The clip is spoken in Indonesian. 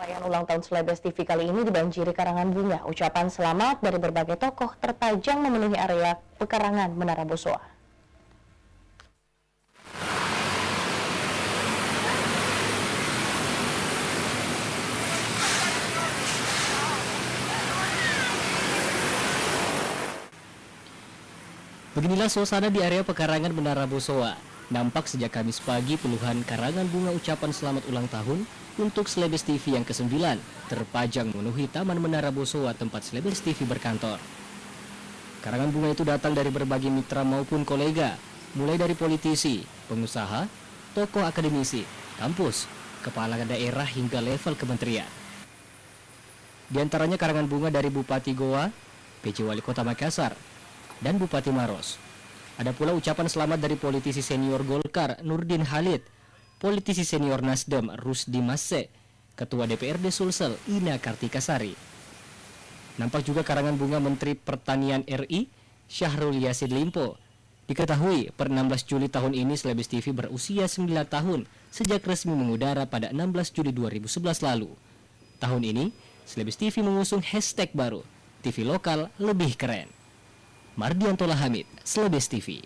Perayaan ulang tahun Celebes TV kali ini dibanjiri karangan bunga. Ucapan selamat dari berbagai tokoh terpajang memenuhi area pekarangan Menara Bosowa. Beginilah suasana di area pekarangan Menara Bosowa. Nampak sejak Kamis pagi puluhan karangan bunga ucapan selamat ulang tahun untuk Celebes TV yang ke-9 terpajang memenuhi Taman Menara Bosowa tempat Celebes TV berkantor. Karangan bunga itu datang dari berbagai mitra maupun kolega, mulai dari politisi, pengusaha, tokoh akademisi, kampus, kepala daerah hingga level kementerian. Di antaranya karangan bunga dari Bupati Goa, PJ Wali Kota Makassar, dan Bupati Maros. Ada pula ucapan selamat dari politisi senior Golkar Nurdin Halid, politisi senior Nasdem Rusdi Masse, Ketua DPRD Sulsel Ina Kartikasari. Nampak juga karangan bunga Menteri Pertanian RI Syahrul Yassin Limpo. Diketahui per 16 Juli tahun ini Celebes TV berusia 9 tahun sejak resmi mengudara pada 16 Juli 2011 lalu. Tahun ini Celebes TV mengusung hashtag baru, TV lokal lebih keren. Mardianto Hamid, Celebes TV.